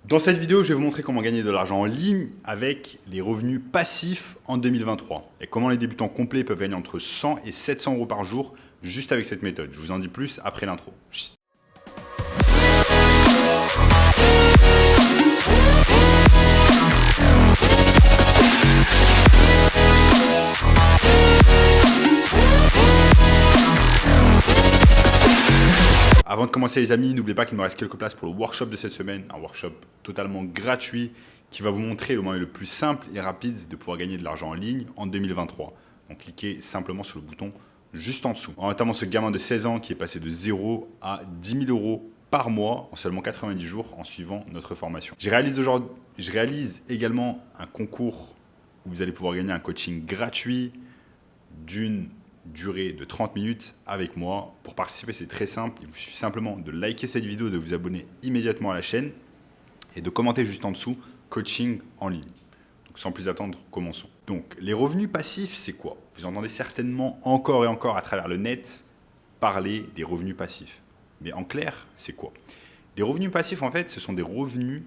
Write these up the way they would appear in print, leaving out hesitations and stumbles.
Dans cette vidéo, je vais vous montrer comment gagner de l'argent en ligne avec les revenus passifs en 2023 et comment les débutants complets peuvent gagner entre 100 et 700 euros par jour juste avec cette méthode. Je vous en dis plus après l'intro. Avant de commencer les amis, n'oubliez pas qu'il me reste quelques places pour le workshop de cette semaine, un workshop totalement gratuit qui va vous montrer le moyen le plus simple et rapide de pouvoir gagner de l'argent en ligne en 2023. Donc cliquez simplement sur le bouton juste en dessous. Notamment ce gamin de 16 ans qui est passé de 0 à 10 000 euros par mois en seulement 90 jours en suivant notre formation. Je réalise également un concours où vous allez pouvoir gagner un coaching gratuit d'une durée de 30 minutes avec moi. Pour participer, c'est très simple. Il vous suffit simplement de liker cette vidéo, de vous abonner immédiatement à la chaîne et de commenter juste en dessous « coaching en ligne ». Donc sans plus attendre, commençons. Donc les revenus passifs, c'est quoi? Vous entendez certainement encore et encore à travers le net parler des revenus passifs. Mais en clair, c'est quoi? Des revenus passifs, en fait, ce sont des revenus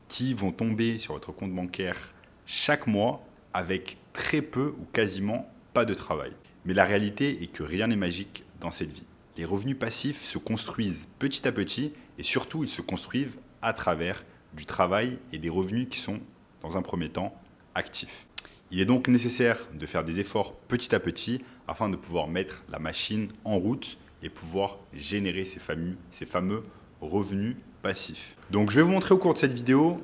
qui vont tomber sur votre compte bancaire chaque mois avec très peu ou quasiment pas de travail. Mais la réalité est que rien n'est magique dans cette vie. Les revenus passifs se construisent petit à petit et surtout ils se construisent à travers du travail et des revenus qui sont dans un premier temps actifs. Il est donc nécessaire de faire des efforts petit à petit afin de pouvoir mettre la machine en route et pouvoir générer ces fameux revenus passifs. Donc je vais vous montrer au cours de cette vidéo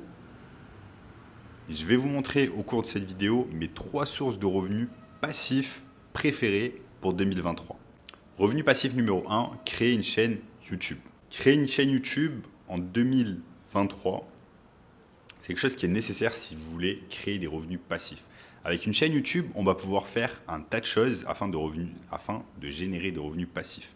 mes 3 sources de revenus passifs préférés pour 2023. Revenu passif numéro 1, créer une chaîne YouTube. Créer une chaîne YouTube en 2023, c'est quelque chose qui est nécessaire si vous voulez créer des revenus passifs. Avec une chaîne YouTube, on va pouvoir faire un tas de choses afin de générer des revenus passifs.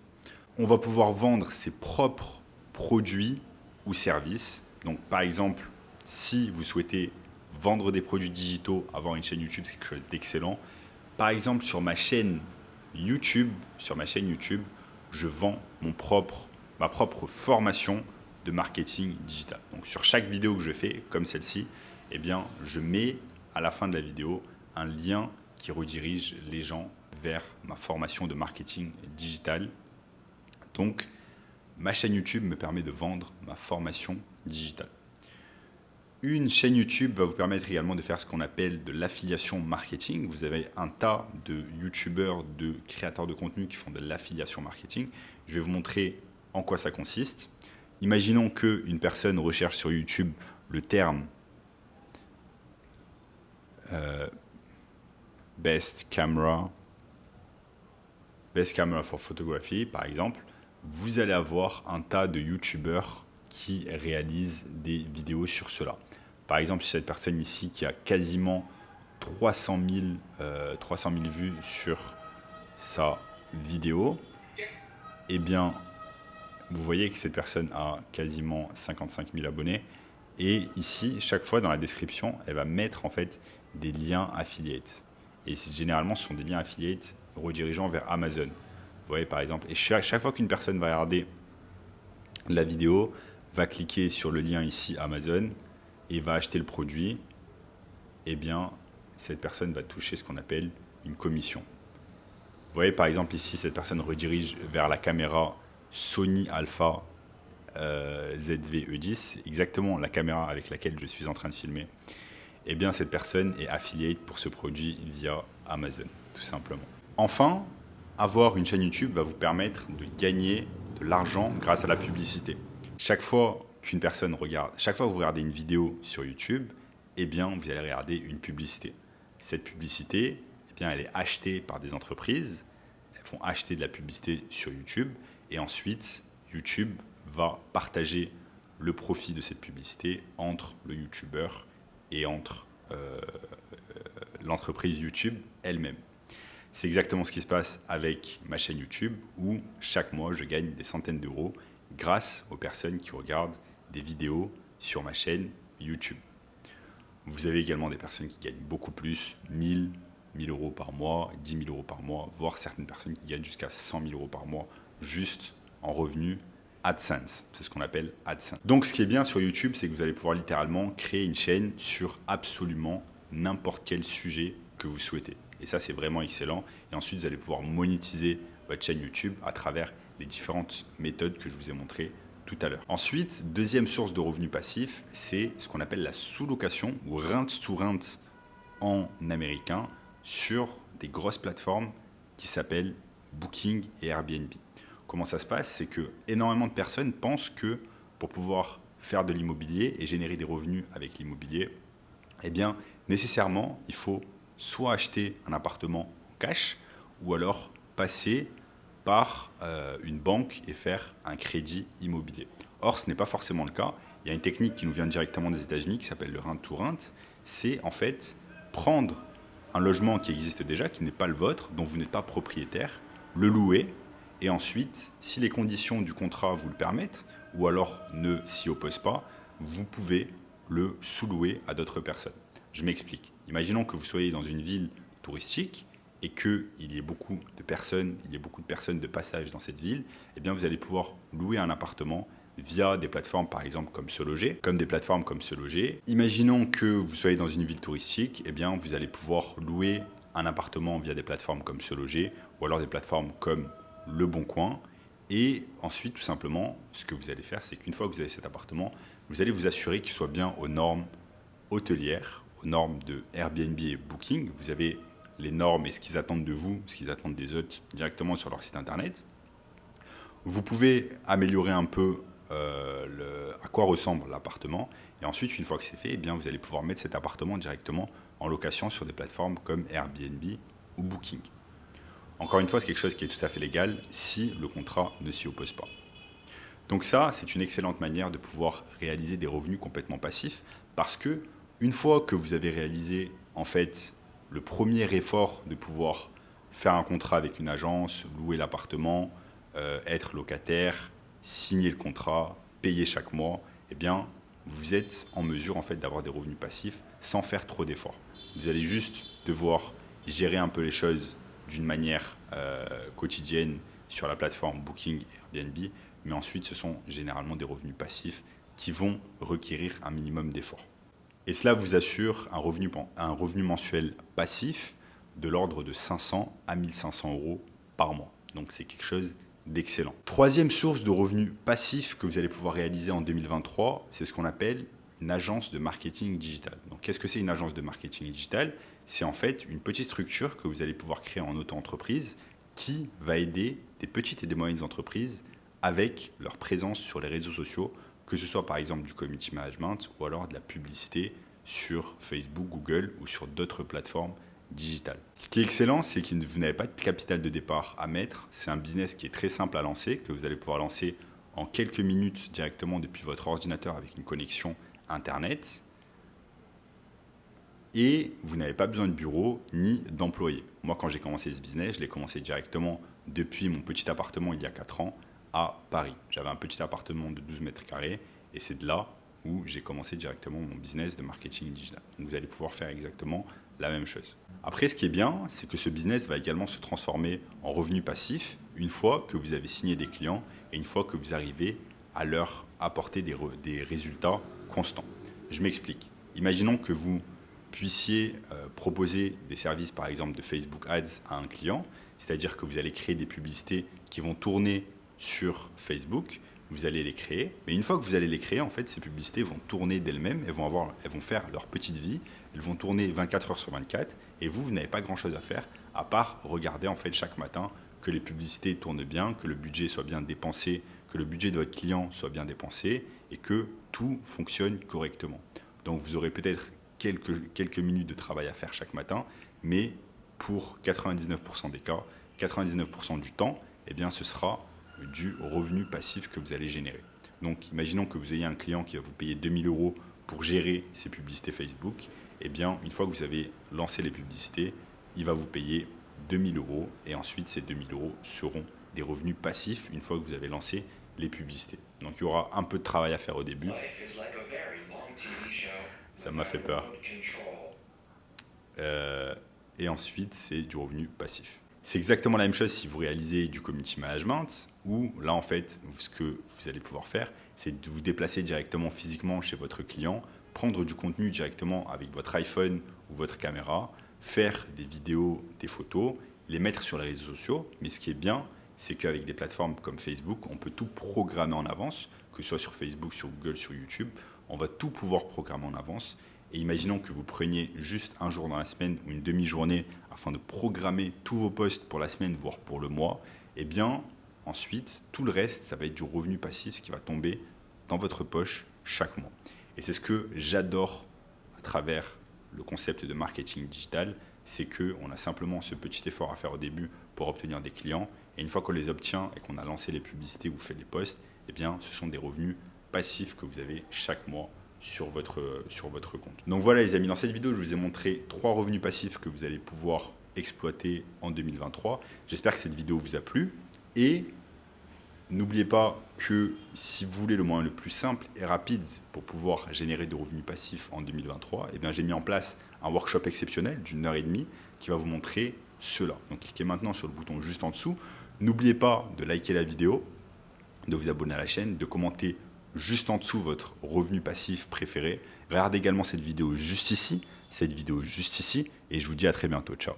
On va pouvoir vendre ses propres produits ou services. Donc par exemple, si vous souhaitez vendre des produits digitaux, avoir une chaîne YouTube, c'est quelque chose d'excellent. Par exemple, sur ma chaîne YouTube, je vends ma propre formation de marketing digital. Donc, sur chaque vidéo que je fais, comme celle-ci, eh bien, je mets à la fin de la vidéo un lien qui redirige les gens vers ma formation de marketing digital. Donc, ma chaîne YouTube me permet de vendre ma formation digitale. Une chaîne YouTube va vous permettre également de faire ce qu'on appelle de l'affiliation marketing. Vous avez un tas de YouTubeurs, de créateurs de contenu qui font de l'affiliation marketing. Je vais vous montrer en quoi ça consiste. Imaginons qu'une personne recherche sur YouTube le terme Best camera for photography, par exemple. Vous allez avoir un tas de YouTubeurs qui réalisent des vidéos sur cela. Par exemple, cette personne ici qui a quasiment 300 000 vues sur sa vidéo, eh bien, vous voyez que cette personne a quasiment 55 000 abonnés. Et ici, chaque fois dans la description, elle va mettre en fait des liens affiliates. Et généralement, ce sont des liens affiliates redirigeant vers Amazon. Vous voyez par exemple, et chaque fois qu'une personne va regarder la vidéo, va cliquer sur le lien ici Amazon et va acheter le produit, eh bien, cette personne va toucher ce qu'on appelle une commission. Vous voyez par exemple ici, cette personne redirige vers la caméra Sony Alpha ZV-E10, exactement la caméra avec laquelle je suis en train de filmer. Eh bien, cette personne est affiliate pour ce produit via Amazon, tout simplement. Enfin, avoir une chaîne YouTube va vous permettre de gagner de l'argent grâce à la publicité. Chaque fois que vous regardez une vidéo sur YouTube, eh bien, vous allez regarder une publicité. Cette publicité, eh bien, elle est achetée par des entreprises. Elles vont acheter de la publicité sur YouTube et ensuite, YouTube va partager le profit de cette publicité entre le YouTuber et entre l'entreprise YouTube elle-même. C'est exactement ce qui se passe avec ma chaîne YouTube où chaque mois, je gagne des centaines d'euros grâce aux personnes qui regardent des vidéos sur ma chaîne YouTube. Vous avez également des personnes qui gagnent beaucoup plus, 1 000 euros par mois, 10 000 euros par mois, voire certaines personnes qui gagnent jusqu'à 100 000 euros par mois juste en revenus AdSense. C'est ce qu'on appelle AdSense. Donc ce qui est bien sur YouTube, c'est que vous allez pouvoir littéralement créer une chaîne sur absolument n'importe quel sujet que vous souhaitez. Et ça, c'est vraiment excellent. Et ensuite, vous allez pouvoir monétiser votre chaîne YouTube à travers les différentes méthodes que je vous ai montrées tout à l'heure. Ensuite, deuxième source de revenus passifs, c'est ce qu'on appelle la sous-location ou rent-to-rent en américain sur des grosses plateformes qui s'appellent Booking et Airbnb. Comment ça se passe? C'est que énormément de personnes pensent que pour pouvoir faire de l'immobilier et générer des revenus avec l'immobilier, eh bien, nécessairement, il faut soit acheter un appartement en cash ou alors passer par une banque et faire un crédit immobilier. Or, ce n'est pas forcément le cas. Il y a une technique qui nous vient directement des États-Unis qui s'appelle le rent-to-rent. C'est en fait prendre un logement qui existe déjà, qui n'est pas le vôtre, dont vous n'êtes pas propriétaire, le louer, et ensuite, si les conditions du contrat vous le permettent, ou alors ne s'y opposent pas, vous pouvez le sous-louer à d'autres personnes. Je m'explique. Imaginons que vous soyez dans une ville touristique et qu'il y ait beaucoup de personnes, de passage dans cette ville, eh bien vous allez pouvoir louer un appartement via des plateformes par exemple comme Se Loger, Imaginons que vous soyez dans une ville touristique, eh bien vous allez pouvoir louer un appartement via des plateformes comme Se Loger ou alors des plateformes comme Le Bon Coin. Et ensuite, tout simplement, ce que vous allez faire, c'est qu'une fois que vous avez cet appartement, vous allez vous assurer qu'il soit bien aux normes hôtelières, aux normes de Airbnb et Booking. Vous avez les normes et ce qu'ils attendent de vous, ce qu'ils attendent des hôtes directement sur leur site internet. Vous pouvez améliorer un peu à quoi ressemble l'appartement. Et ensuite, une fois que c'est fait, eh bien, vous allez pouvoir mettre cet appartement directement en location sur des plateformes comme Airbnb ou Booking. Encore une fois, c'est quelque chose qui est tout à fait légal si le contrat ne s'y oppose pas. Donc ça, c'est une excellente manière de pouvoir réaliser des revenus complètement passifs parce que une fois que vous avez réalisé en fait le premier effort de pouvoir faire un contrat avec une agence, louer l'appartement, être locataire, signer le contrat, payer chaque mois, eh bien, vous êtes en mesure en fait d'avoir des revenus passifs sans faire trop d'efforts. Vous allez juste devoir gérer un peu les choses d'une manière quotidienne sur la plateforme Booking et Airbnb, mais ensuite ce sont généralement des revenus passifs qui vont requérir un minimum d'efforts. Et cela vous assure un revenu mensuel passif de l'ordre de 500 à 1500 euros par mois. Donc c'est quelque chose d'excellent. Troisième source de revenus passifs que vous allez pouvoir réaliser en 2023, c'est ce qu'on appelle une agence de marketing digital. Donc qu'est-ce que c'est une agence de marketing digital? C'est en fait une petite structure que vous allez pouvoir créer en auto-entreprise qui va aider des petites et des moyennes entreprises avec leur présence sur les réseaux sociaux, que ce soit par exemple du community management ou alors de la publicité sur Facebook, Google ou sur d'autres plateformes digitales. Ce qui est excellent, c'est que vous n'avez pas de capital de départ à mettre. C'est un business qui est très simple à lancer, que vous allez pouvoir lancer en quelques minutes directement depuis votre ordinateur avec une connexion Internet. Et vous n'avez pas besoin de bureau ni d'employés. Moi, quand j'ai commencé ce business, je l'ai commencé directement depuis mon petit appartement il y a 4 ans à Paris. J'avais un petit appartement de 12 mètres carrés et c'est de là où j'ai commencé directement mon business de marketing digital. Donc vous allez pouvoir faire exactement la même chose. Après, ce qui est bien, c'est que ce business va également se transformer en revenu passif une fois que vous avez signé des clients et une fois que vous arrivez à leur apporter des résultats constants. Je m'explique. Imaginons que vous puissiez proposer des services, par exemple, de Facebook Ads à un client, c'est-à-dire que vous allez créer des publicités qui vont tourner sur Facebook, vous allez les créer, mais une fois que vous allez les créer, en fait, ces publicités vont tourner d'elles-mêmes, elles vont faire leur petite vie, elles vont tourner 24 heures sur 24, et vous n'avez pas grand-chose à faire, à part regarder en fait chaque matin que les publicités tournent bien, que le budget soit bien dépensé, que le budget de votre client soit bien dépensé, et que tout fonctionne correctement. Donc vous aurez peut-être quelques minutes de travail à faire chaque matin, mais pour 99% des cas, 99% du temps, eh bien, ce sera du revenu passif que vous allez générer. Donc, imaginons que vous ayez un client qui va vous payer 2000 euros pour gérer ses publicités Facebook. Eh bien, une fois que vous avez lancé les publicités, il va vous payer 2000 euros et ensuite, ces 2000 euros seront des revenus passifs une fois que vous avez lancé les publicités. Donc, il y aura un peu de travail à faire au début. Ça m'a fait peur. Et ensuite, c'est du revenu passif. C'est exactement la même chose si vous réalisez du community management, où là en fait, ce que vous allez pouvoir faire, c'est de vous déplacer directement physiquement chez votre client, prendre du contenu directement avec votre iPhone ou votre caméra, faire des vidéos, des photos, les mettre sur les réseaux sociaux. Mais ce qui est bien, c'est qu'avec des plateformes comme Facebook, on peut tout programmer en avance, que ce soit sur Facebook, sur Google, sur YouTube. On va tout pouvoir programmer en avance. Et imaginons que vous preniez juste un jour dans la semaine ou une demi-journée afin de programmer tous vos posts pour la semaine, voire pour le mois. Eh bien, ensuite, tout le reste, ça va être du revenu passif qui va tomber dans votre poche chaque mois. Et c'est ce que j'adore à travers le concept de marketing digital, c'est qu'on a simplement ce petit effort à faire au début pour obtenir des clients. Et une fois qu'on les obtient et qu'on a lancé les publicités ou fait les posts, eh bien, ce sont des revenus passifs que vous avez chaque mois sur votre compte. Donc voilà les amis, dans cette vidéo, je vous ai montré 3 revenus passifs que vous allez pouvoir exploiter en 2023. J'espère que cette vidéo vous a plu. Et n'oubliez pas que si vous voulez le moyen le plus simple et rapide pour pouvoir générer de revenus passifs en 2023, eh bien, j'ai mis en place un workshop exceptionnel d'1 h 30 qui va vous montrer cela. Donc cliquez maintenant sur le bouton juste en dessous. N'oubliez pas de liker la vidéo, de vous abonner à la chaîne, de commenter juste en dessous votre revenu passif préféré. Regardez également cette vidéo juste ici, et je vous dis à très bientôt. Ciao.